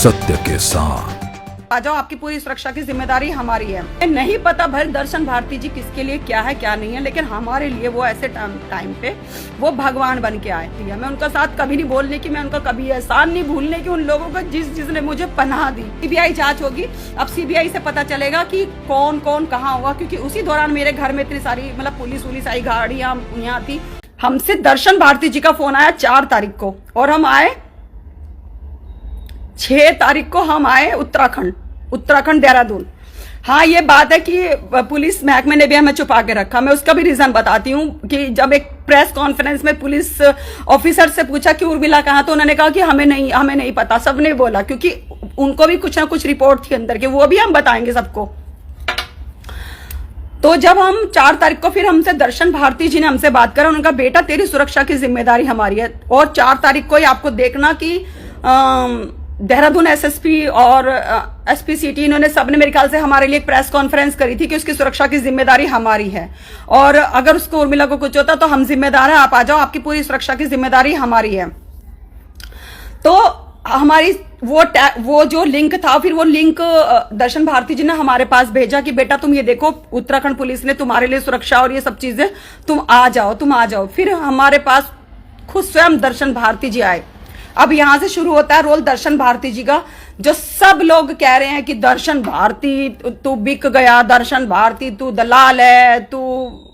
सत्य के साथ। आ जाओ, आपकी पूरी सुरक्षा की जिम्मेदारी हमारी है। नहीं पता भाई दर्शन भारती जी किसके लिए क्या है क्या नहीं है, लेकिन हमारे लिए वो ऐसे टाइम पे वो भगवान बन के आए थे। मैं उनका साथ कभी नहीं बोलने की, मैं उनका कभी एहसान नहीं भूलने की, उन लोगों को जिसने मुझे पनाह दी। सीबीआई जांच होगी, अब सीबीआई से पता चलेगा कि कौन कौन कहाँ हुआ, क्योंकि उसी दौरान मेरे घर में इतनी सारी मतलब पुलिस आई गाड़ियां यहाँ थी। हमसे दर्शन भारती जी का फोन आया 4 तारीख को और हम आए 6 तारीख को हम आए उत्तराखंड देहरादून। हाँ, ये बात है कि पुलिस महकमे ने भी हमें छुपा के रखा। मैं उसका भी रीजन बताती हूँ कि जब एक प्रेस कॉन्फ्रेंस में पुलिस ऑफिसर से पूछा कि उर्मिला कहाँ, तो उन्होंने कहा कि हमें नहीं पता। सबने बोला, क्योंकि उनको भी कुछ ना कुछ रिपोर्ट थी अंदर के, वो भी हम बताएंगे सबको। तो जब हम 4 तारीख को फिर हमसे दर्शन भारती जी ने हमसे बात करा, उनका बेटा तेरी सुरक्षा की जिम्मेदारी हमारी है। और 4 तारीख को ही आपको देखना कि देहरादून एसएसपी और एसपी सिटी, इन्होंने सबने मेरे ख्याल से हमारे लिए एक प्रेस कॉन्फ्रेंस करी थी कि उसकी सुरक्षा की जिम्मेदारी हमारी है, और अगर उसको उर्मिला को कुछ होता तो हम जिम्मेदार हैं, आप आ जाओ, आपकी पूरी सुरक्षा की जिम्मेदारी हमारी है। तो हमारी वो जो लिंक था, फिर वो लिंक दर्शन भारती जी ने हमारे पास भेजा कि बेटा तुम ये देखो, उत्तराखंड पुलिस ने तुम्हारे लिए सुरक्षा और ये सब चीजें, तुम आ जाओ। फिर हमारे पास खुद स्वयं दर्शन भारती जी आए। अब यहां से शुरू होता है रोल दर्शन भारती जी का, जो सब लोग कह रहे हैं कि दर्शन भारती तू बिक गया, दर्शन भारती तू दलाल है, तू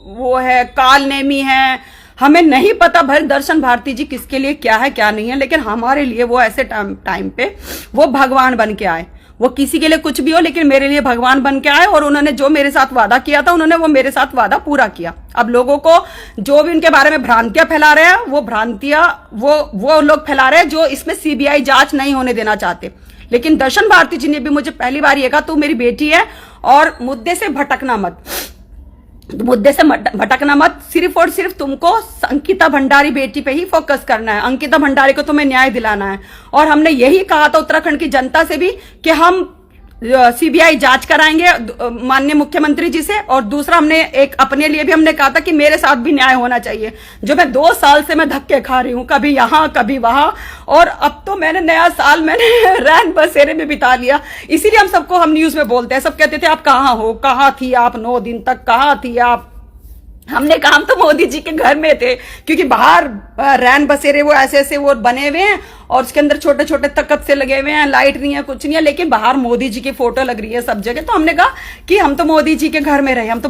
वो है काल नेमी है। हमें नहीं पता भाई दर्शन भारती जी किसके लिए क्या है क्या नहीं है, लेकिन हमारे लिए वो ऐसे टाइम पे वो भगवान बन के आए। वो किसी के लिए कुछ भी हो, लेकिन मेरे लिए भगवान बन के आए, और उन्होंने जो मेरे साथ वादा किया था, उन्होंने वो मेरे साथ वादा पूरा किया। अब लोगों को जो भी उनके बारे में भ्रांतियां फैला रहे हैं, वो भ्रांतियां वो लोग फैला रहे हैं जो इसमें सीबीआई जांच नहीं होने देना चाहते। लेकिन दर्शन भारती जी ने भी मुझे पहली बार ये कहा, तू मेरी बेटी है और मुद्दे से भटकना मत, सिर्फ और सिर्फ तुमको अंकिता भंडारी बेटी पे ही फोकस करना है। अंकिता भंडारी को तुम्हें न्याय दिलाना है। और हमने यही कहा था उत्तराखंड की जनता से भी कि हम सीबीआई जांच कराएंगे माननीय मुख्यमंत्री जी से, और दूसरा हमने एक अपने लिए भी हमने कहा था कि मेरे साथ भी न्याय होना चाहिए। जो मैं 2 साल से मैं धक्के खा रही हूं, कभी यहां कभी वहां, और अब तो मैंने नया साल मैंने रैन बसेरे में बिता लिया। इसीलिए हम न्यूज में बोलते हैं, सब कहते थे आप कहाँ हो, कहाँ थी आप 9 दिन तक, कहाँ थी आप। हमने कहा हम तो मोदी जी के घर में थे, क्योंकि बाहर रैन बसेरे वो ऐसे वो बने हुए हैं और उसके अंदर छोटे छोटे तख्त से लगे हुए हैं, लाइट नहीं है कुछ नहीं है, लेकिन बाहर मोदी जी की फोटो लग रही है सब जगह। तो हमने कहा कि हम तो मोदी जी के घर में रहे, हम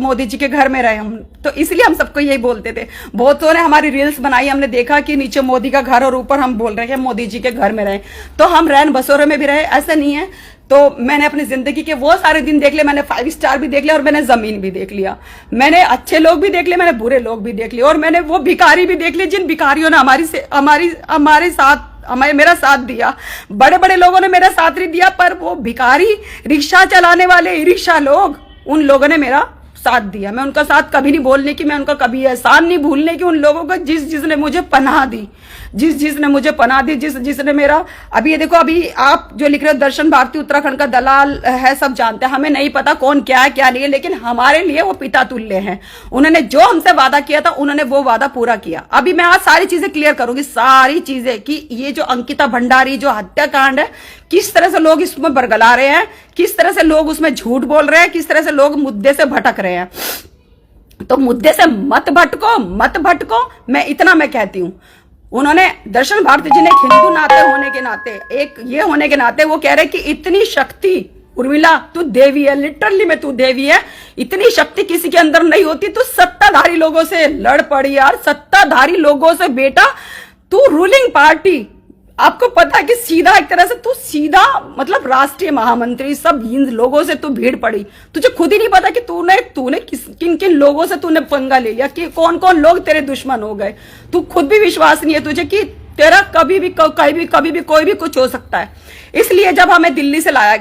तो इसलिए हम सबको यही बोलते थे। बहुतों ने हमारी रील्स बनाई, हमने देखा कि नीचे मोदी का घर और ऊपर हम बोल रहे हैं मोदी जी के घर में रहे। तो हम रैन बसेरे में भी रहे, ऐसा नहीं है। तो मैंने अपनी जिंदगी के वो सारे दिन देख लिए, मैंने 5 स्टार भी देख लिया और मैंने जमीन भी देख लिया, मैंने अच्छे लोग भी देख लिए, मैंने बुरे लोग भी देख लिए, और मैंने वो भिखारी भी देख लिए जिन भिखारियों ने मेरा साथ दिया। बड़े बड़े लोगों ने मेरा साथ नहीं दिया, पर वो भिखारी रिक्शा चलाने वाले रिक्शा लोग, उन लोगों ने मेरा साथ दिया। मैं उनका साथ कभी नहीं बोलने की, मैं उनका कभी एहसान नहीं भूलने की, उन लोगों को जिसने मुझे पनाह दी, जिसने मेरा। अभी ये देखो, अभी आप जो लिख रहे हो दर्शन भारती उत्तराखंड का दलाल है, सब जानते हैं। हमें नहीं पता कौन क्या है क्या नहीं है, लेकिन हमारे लिए वो पिता तुल्य हैं। उन्होंने जो हमसे वादा किया था, उन्होंने वो वादा पूरा किया। अभी मैं आज सारी चीजें क्लियर करूंगी, सारी चीजें, कि ये जो अंकिता भंडारी जो हत्याकांड है, किस तरह से लोग इसमें बरगला रहे हैं, किस तरह से लोग उसमें झूठ बोल रहे हैं, किस तरह से लोग मुद्दे से भटक रहे हैं। तो मुद्दे से मत भटको, मैं कहती हूं। उन्होंने दर्शन भारती जी ने हिंदू नाते होने के नाते, एक ये होने के नाते, वो कह रहे कि इतनी शक्ति उर्मिला तू देवी है, लिटरली में तू देवी है, इतनी शक्ति किसी के अंदर नहीं होती। तू सत्ताधारी लोगों से लड़ पड़ी यार, सत्ताधारी लोगों से बेटा, तू रूलिंग पार्टी, आपको पता है कि सीधा एक तरह से तू सीधा मतलब राष्ट्रीय महामंत्री, सब इन लोगों से तू भीड़ पड़ी। तुझे खुद ही नहीं पता कि तूने किन किन लोगों से तूने पंगा ले लिया, कि कौन कौन लोग तेरे दुश्मन हो गए। तू खुद भी विश्वास नहीं है तुझे कि तेरा कभी भी कोई भी कुछ हो सकता है। इसलिए जब हमें दिल्ली से लाया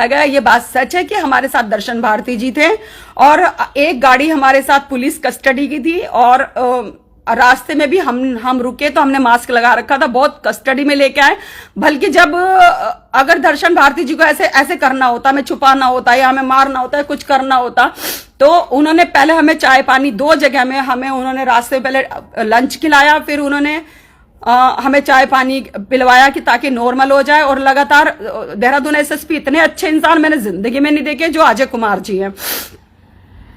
गया, ये बात सच है कि हमारे साथ दर्शन भारती जी थे, और एक गाड़ी हमारे साथ पुलिस कस्टडी की थी, और रास्ते में भी हम रुके तो हमने मास्क लगा रखा था, बहुत कस्टडी में लेके आए। बल्कि जब अगर दर्शन भारती जी को ऐसे करना होता, हमें छुपाना होता या हमें मारना होता है, कुछ करना होता, तो उन्होंने पहले हमें चाय पानी 2 जगह में हमें उन्होंने रास्ते में पहले लंच खिलाया, फिर उन्होंने हमें चाय पानी पिलवाया कि ताकि नॉर्मल हो जाए। और लगातार देहरादून एसएसपी इतने अच्छे इंसान मैंने जिंदगी में नहीं देखे जो अजय कुमार जी हैं।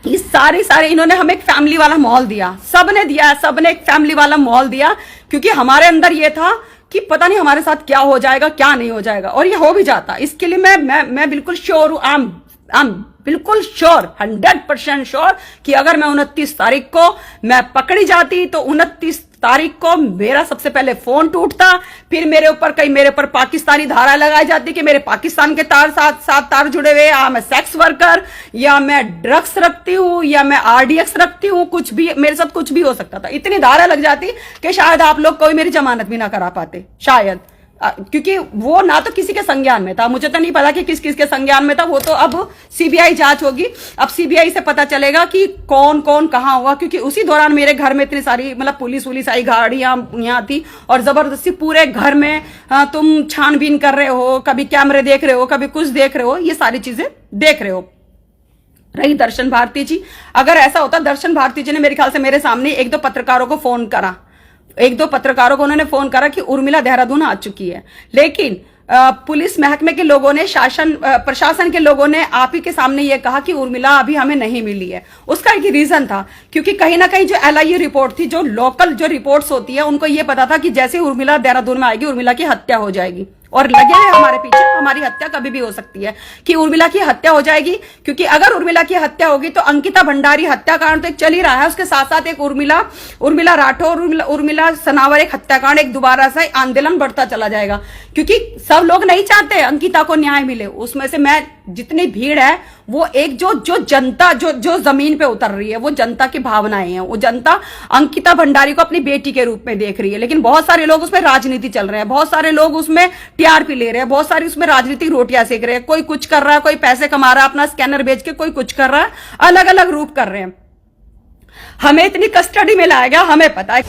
ये सारे इन्होंने हमें एक फैमिली वाला माहौल दिया, सबने दिया, सबने एक फैमिली वाला माहौल दिया, क्योंकि हमारे अंदर ये था कि पता नहीं हमारे साथ क्या हो जाएगा क्या नहीं हो जाएगा, और ये हो भी जाता। इसके लिए मैं बिल्कुल श्योर हूं, आई एम बिल्कुल श्योर, 100% श्योर कि अगर मैं 29 तारीख को मैं पकड़ी जाती तो 29 तारीख को मेरा सबसे पहले फोन टूटता, फिर मेरे ऊपर पाकिस्तानी धारा लगाई जाती कि मेरे पाकिस्तान के साथ तार जुड़े हुए, या मैं सेक्स वर्कर, या मैं ड्रग्स रखती हूं, या मैं आरडीएक्स रखती हूं, कुछ भी मेरे साथ कुछ भी हो सकता था। इतनी धारा लग जाती कि शायद आप लोग कोई मेरी जमानत भी ना करा पाते, शायद, क्योंकि वो ना तो किसी के संज्ञान में था, मुझे तो नहीं पता कि किस किस के संज्ञान में था, वो तो अब सीबीआई जांच होगी, अब सीबीआई से पता चलेगा कि कौन कौन कहां हुआ, क्योंकि उसी दौरान मेरे घर में इतनी सारी मतलब पुलिस आई गाड़ियां यहाँ थी, और जबरदस्ती पूरे घर में तुम छानबीन कर रहे हो, कभी कैमरे देख रहे हो, कभी कुछ देख रहे हो, ये सारी चीजें देख रहे हो। रही दर्शन भारती जी, अगर ऐसा होता, दर्शन भारती जी ने मेरे ख्याल से मेरे सामने एक दो पत्रकारों को फोन करा, उन्होंने फोन करा कि उर्मिला देहरादून आ चुकी है, लेकिन पुलिस महकमे के लोगों ने, प्रशासन के लोगों ने आप ही के सामने यह कहा कि उर्मिला अभी हमें नहीं मिली है। उसका एक रीजन था, क्योंकि कहीं ना कहीं जो एलआईयू रिपोर्ट थी, जो लोकल जो रिपोर्ट्स होती है, उनको यह पता था कि जैसे उर्मिला देहरादून में आएगी उर्मिला की हत्या हो जाएगी, और लगे हैं हमारे पीछे, हमारी हत्या कभी भी हो सकती है कि उर्मिला की हत्या हो जाएगी, क्योंकि अगर उर्मिला की हत्या होगी तो अंकिता भंडारी हत्याकांड तो एक चल ही रहा है, उसके साथ साथ एक उर्मिला राठौर, उर्मिला सनावर एक हत्याकांड, एक दोबारा से आंदोलन बढ़ता चला जाएगा, क्योंकि सब लोग नहीं चाहते अंकिता को न्याय मिले। उसमें से मैं जितनी भीड़ है वो एक जो जनता जो जमीन पे उतर रही है, वो जनता की भावनाएं हैं, वो जनता अंकिता भंडारी को अपनी बेटी के रूप में देख रही है, लेकिन बहुत सारे लोग उसमें राजनीति चल रहे हैं, बहुत सारे लोग उसमें टीआरपी ले रहे हैं, बहुत सारी उसमें राजनीतिक रोटियां सेक रहे हैं, कोई कुछ कर रहा है, कोई पैसे कमा रहा है अपना स्कैनर बेच के, कोई कुछ कर रहा है, अलग अलग रूप कर रहे हैं। हमें इतनी कस्टडी में लाया गया, हमें पता है।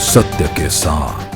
सत्य के साथ